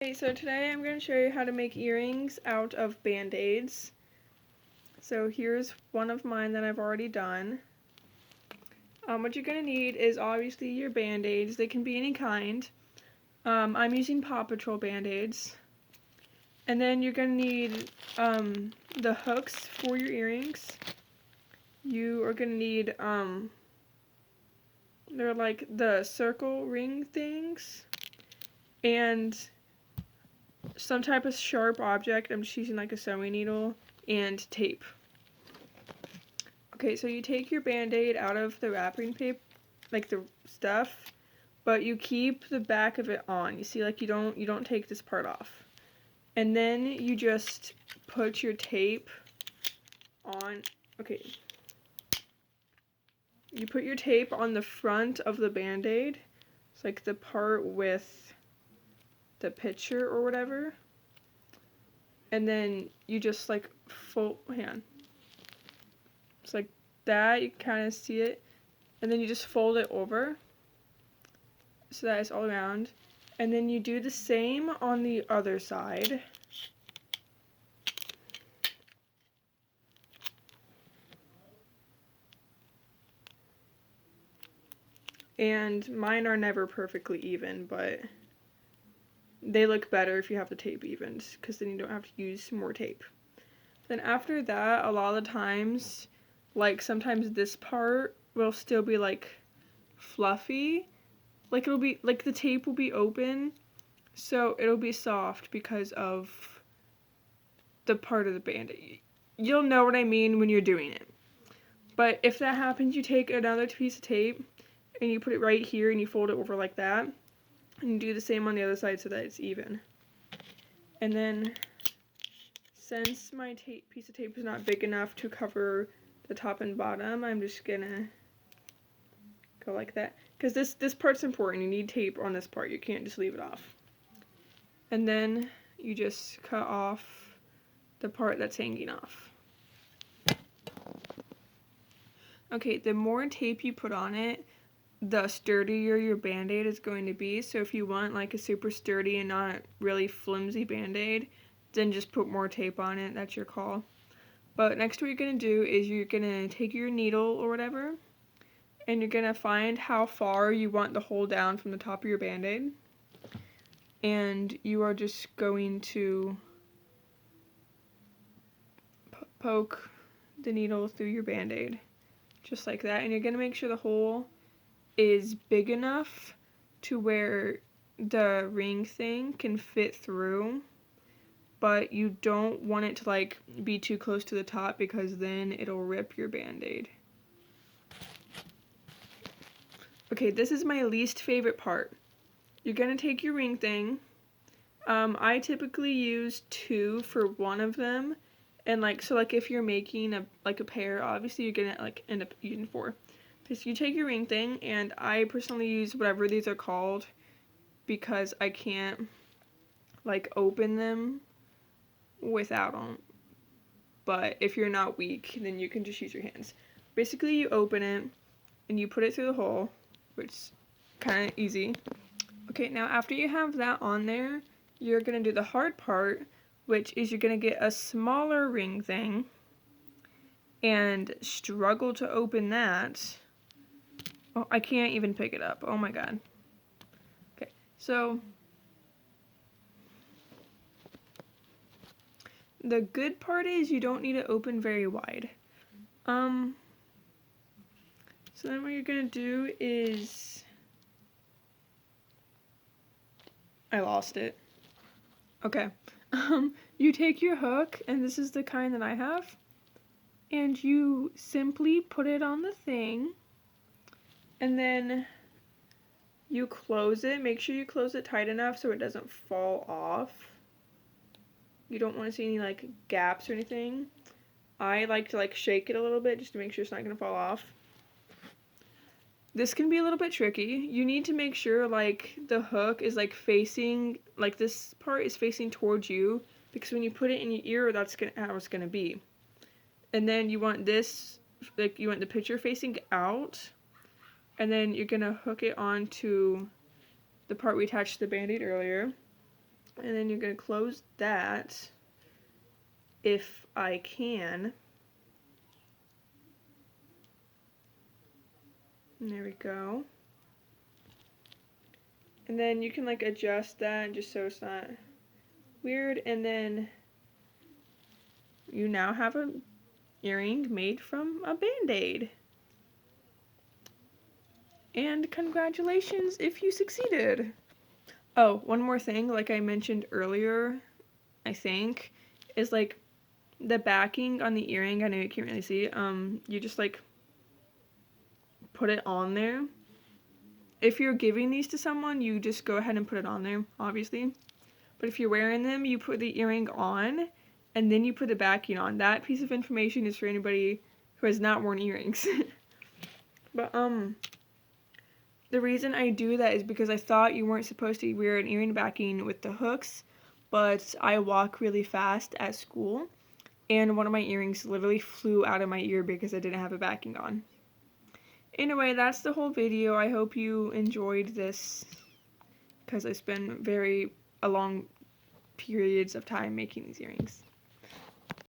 Okay, so today I'm going to show you how to make earrings out of band-aids. So here's one of mine that I've already done. What you're going to need is obviously your band-aids. They can be any kind. I'm using Paw Patrol band-aids. And then you're going to need the hooks for your earrings. You are going to need, they're like the circle ring things. And some type of sharp object. I'm just using like a sewing needle and tape. Okay, so you take your band-aid out of the wrapping paper, like the stuff, but you keep the back of it on. You see, like you don't take this part off. And then you just put your tape on. Okay. You put your tape on the front of the band-aid. It's like the part with the picture or whatever. And then you just like fold, it's like that, you kind of see it, and then you just fold it over so that it's all around, and then you do the same on the other side. And mine are never perfectly even, but they look better if you have the tape evened, because then you don't have to use more tape. Then after that, a lot of the times, like sometimes this part will still be like fluffy, like it'll be like the tape will be open, so it'll be soft because of the part of the band-aid. You'll know what I mean when you're doing it. But if that happens, you take another piece of tape and you put it right here and you fold it over like that, and you do the same on the other side so that it's even. And then, since my piece of tape is not big enough to cover the top and bottom, I'm just gonna go like that, because this part's important. You need tape on this part. You can't just leave it off. And then you just cut off the part that's hanging off. Okay, the more tape you put on it, the sturdier your band-aid is going to be. So if you want like a super sturdy and not really flimsy band-aid, then just put more tape on it. That's your call. But next what you're going to do is you're going to take your needle or whatever, and you're going to find how far you want the hole down from the top of your band-aid. And you are just going to poke the needle through your band-aid, just like that. And you're going to make sure the hole is big enough to where the ring thing can fit through, but you don't want it to like be too close to the top, because then it'll rip your band-aid. Okay, this is my least favorite part. You're gonna take your ring thing. I typically use 2 for one of them, and like so like if you're making a pair, obviously you're gonna like end up using 4. So you take your ring thing, and I personally use whatever these are called because I can't like open them without them. But if you're not weak, then you can just use your hands. Basically, you open it and you put it through the hole, which is kind of easy. Okay, now after you have that on there, you're gonna do the hard part, which is you're gonna get a smaller ring thing and struggle to open that. Oh, I can't even pick it up. Oh my god. Okay, so the good part is you don't need to open very wide. So then what you're gonna do is, I lost it. Okay. You take your hook, and this is the kind that I have, and you simply put it on the thing, and then you close it. Make sure you close it tight enough so it doesn't fall off. You don't want to see any like gaps or anything. I like to like shake it a little bit just to make sure it's not going to fall off. This can be a little bit tricky. You need to make sure like the hook is like facing, like this part is facing towards you, because when you put it in your ear, that's how it's gonna be. And then you want this, like you want the picture facing out, and then you're gonna hook it onto the part we attached to the band-aid earlier. And then you're going to close that if I can. And there we go. And then you can like adjust that just so it's not weird. And then you now have an earring made from a Band-Aid. And congratulations if you succeeded. Oh, one more thing, like I mentioned earlier, I think, is like the backing on the earring. I know you can't really see. You just like put it on there. If you're giving these to someone, you just go ahead and put it on there, obviously. But if you're wearing them, you put the earring on, and then you put the backing on. That piece of information is for anybody who has not worn earrings. But the reason I do that is because I thought you weren't supposed to wear an earring backing with the hooks, but I walk really fast at school, and one of my earrings literally flew out of my ear because I didn't have a backing on. Anyway, that's the whole video. I hope you enjoyed this, because I spent a long periods of time making these earrings.